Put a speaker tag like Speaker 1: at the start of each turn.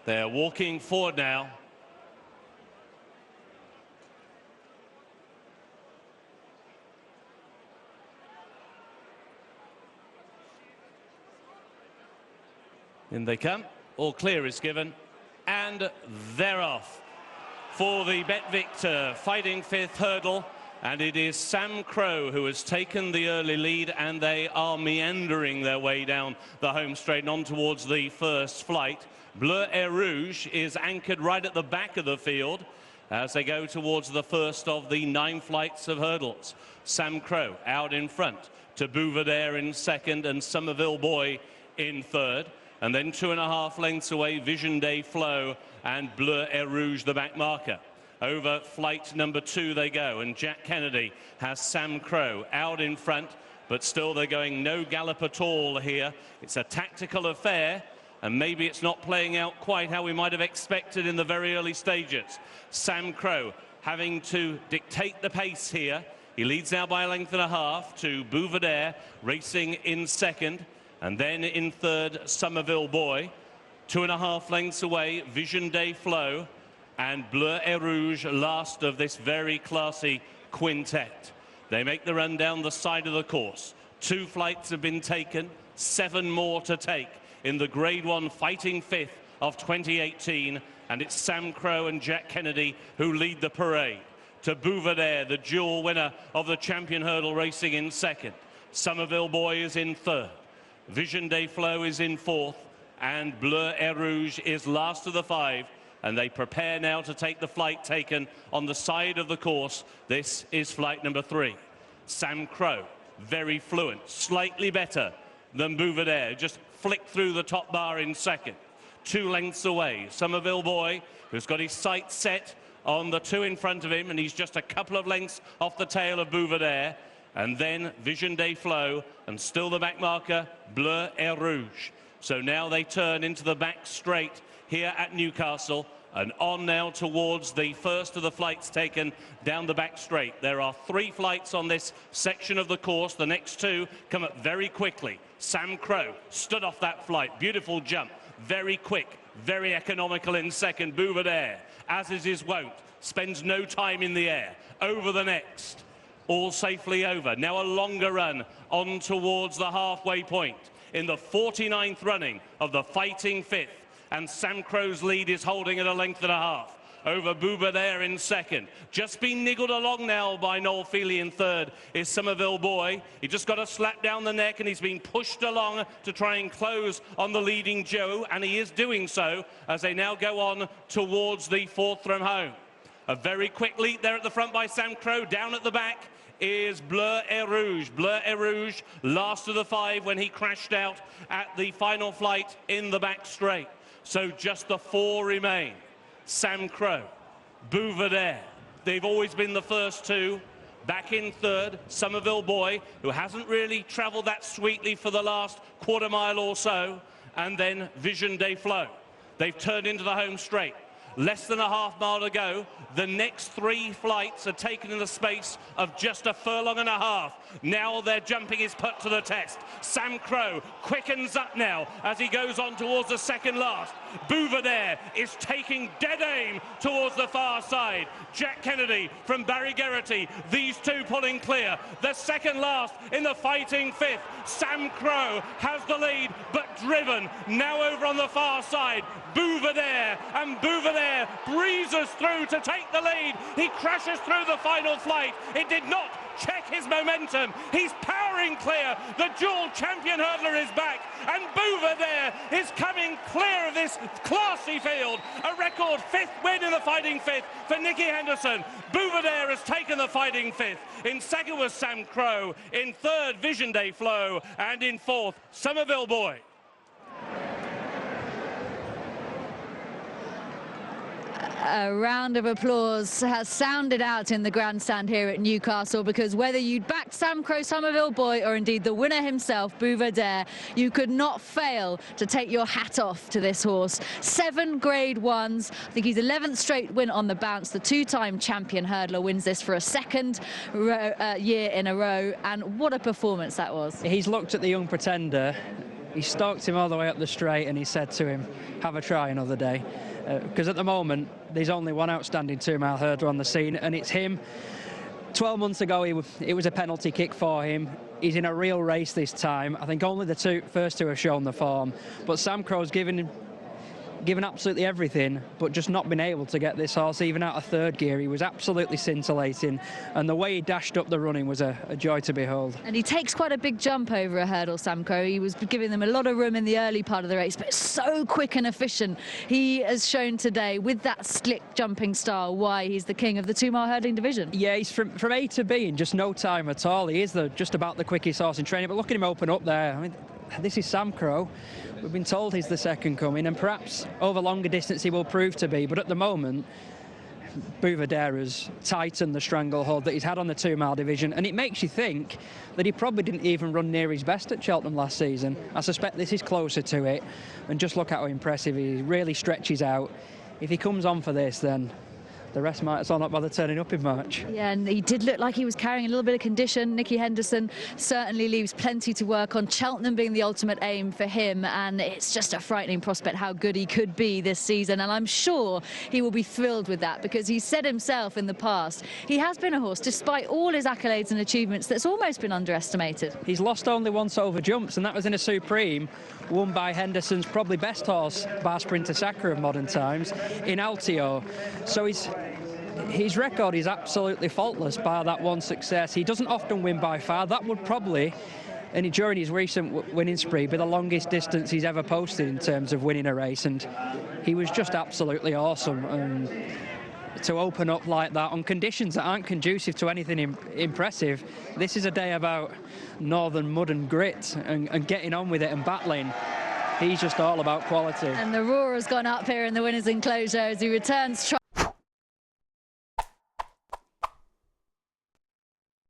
Speaker 1: They're walking forward now. In they come. All clear is given. And they're off for the BetVictor Fighting Fifth Hurdle. And it is Samcro who has taken the early lead, and they are meandering their way down the home straight and on towards the first flight. Buveur D'Air is anchored right at the back of the field as they go towards the first of the 9 flights of hurdles. Samcro out in front to Buveur D'Air in second and Somerville Boy in third. And then 2.5 lengths away, Vision Day Flow and Buveur D'Air, the back marker. Over flight number 2 they go, and Jack Kennedy has Samcro out in front, but still they're going no gallop at all here. It's a tactical affair, and maybe it's not playing out quite how we might have expected in the very early stages. Samcro having to dictate the pace here. He leads now by 1.5 lengths to Buveur D'Air, racing in second. And then in third, Somerville Boy. 2.5 lengths away, Vision Day Flow. And Buveur D'Air last of this very classy quintet. They make the run down the side of the course. 2 flights have been taken, 7 more to take in the Grade 1 Fighting Fifth of 2018. And it's Samcro and Jack Kennedy who lead the parade. To Buveur D'Air, the dual winner of the Champion Hurdle, racing in second. Somerville Boy is in third. Vision Day Flow is in fourth, and Buveur D'Air is last of the 5, and they prepare now to take the flight taken on the side of the course. This is flight number 3. Samcro, very fluent, slightly better than Buveur D'Air, just flicked through the top bar in second. 2 lengths away, Somerville Boy, who's got his sights set on the 2 in front of him, and he's just a couple of lengths off the tail of Buveur D'Air. And then Vision Day Flow, and still the back marker, Buveur D'Air. So now they turn into the back straight here at Newcastle, and on now towards the first of the flights taken down the back straight. There are 3 flights on this section of the course. The next 2 come up very quickly. Samcro stood off that flight. Beautiful jump. Very quick, very economical in second. Buveur D'Air, as is his wont, spends no time in the air. Over the next. All safely over. Now a longer run on towards the halfway point in the 49th running of the Fighting Fifth. And Samcro's lead is holding at 1.5 lengths. Over Buveur D'Air in second. Just been niggled along now by Noel Feely in third is Somerville Boy. He just got a slap down the neck, and he's been pushed along to try and close on the leading Joe, and he is doing so as they now go on towards the 4th from home. A very quick lead there at the front by Samcro. Down at the back is Buveur D'Air. Buveur D'Air last of the 5 when he crashed out at the final flight in the back straight. So just the 4 remain. Samcro, Buveur D'Air. They've always been the first 2. Back in third, Somerville Boy, who hasn't really travelled that sweetly for the last quarter mile or so. And then Vision Day Flow. They've turned into the home straight. Less than a half mile to go. The next 3 flights are taken in the space of just a furlong and a half. Now their jumping is put to the test. Samcro quickens up now as he goes on towards the second last. Buveur D'Air is taking dead aim towards the far side. Jack Kennedy from Barry Geraghty, these 2 pulling clear. The second last in the Fighting Fifth. Samcro has the lead, but driven now over on the far side. Buveur D'Air, and Buveur D'Air breezes through to take the lead. He crashes through the final flight. It did not check his momentum. He's powering clear. The dual champion hurdler is back, and Buveur D'Air is coming clear of this classy field. A record 5th win in the Fighting Fifth for Nicky Henderson. Buveur D'Air has taken the Fighting Fifth. In second was Samcro. In third, Vision Day Flow. And in fourth, Somerville Boy.
Speaker 2: A round of applause has sounded out in the grandstand here at Newcastle, because whether you'd backed Samcro, Somerville Boy, or indeed the winner himself, Buveur D'Air, you could not fail to take your hat off to this horse. 7 Grade 1s. I think he's 11th straight win on the bounce. The 2-time champion hurdler wins this for a 2nd year in a row, and what a performance that was.
Speaker 3: He's looked at the young pretender He stalked him all the way up the straight and he said to him, have a try another day. Because at the moment, there's only one outstanding 2-mile hurdler on the scene, and it's him. 12 months ago, it was a penalty kick for him. He's in a real race this time. I think only the first two have shown the form. But Samcro's given absolutely everything, but just not been able to get this horse even out of third gear. He was absolutely scintillating, and the way he dashed up the running was a joy to behold.
Speaker 2: And he takes quite a big jump over a hurdle, Samcro. He was giving them a lot of room in the early part of the race, but so quick and efficient. He has shown today with that slick jumping style why he's the king of the 2-mile hurdling division.
Speaker 3: Yeah, he's from A to B in just no time at all. He is just about the quickest horse in training, but look at him open up there. I mean, this is Samcro. We've been told he's the second coming, and perhaps over longer distance he will prove to be, but at the moment Buveur D'Air has tightened the stranglehold that he's had on the 2-mile division, and it makes you think that he probably didn't even run near his best at Cheltenham last season. I suspect this is closer to it, and just look at how impressive he really stretches out. If he comes on for this, then the rest might as well not bother turning up in March.
Speaker 2: Yeah, and he did look like he was carrying a little bit of condition. Nicky Henderson certainly leaves plenty to work on, Cheltenham being the ultimate aim for him, and it's just a frightening prospect how good he could be this season, and I'm sure he will be thrilled with that, because he said himself in the past he has been a horse, despite all his accolades and achievements, that's almost been underestimated.
Speaker 3: He's lost only once over jumps, and that was in a Supreme won by Henderson's probably best horse, bar sprinter Sacre of modern times, in Altio. So his record is absolutely faultless by that one success. He doesn't often win by far. That would probably, and during his recent winning spree, be the longest distance he's ever posted in terms of winning a race, and he was just absolutely awesome. And to open up like that on conditions that aren't conducive to anything impressive, this is a day about northern mud and grit and getting on with it and battling. He's just all about quality.
Speaker 2: And the roar has gone up here in the winners' enclosure as he returns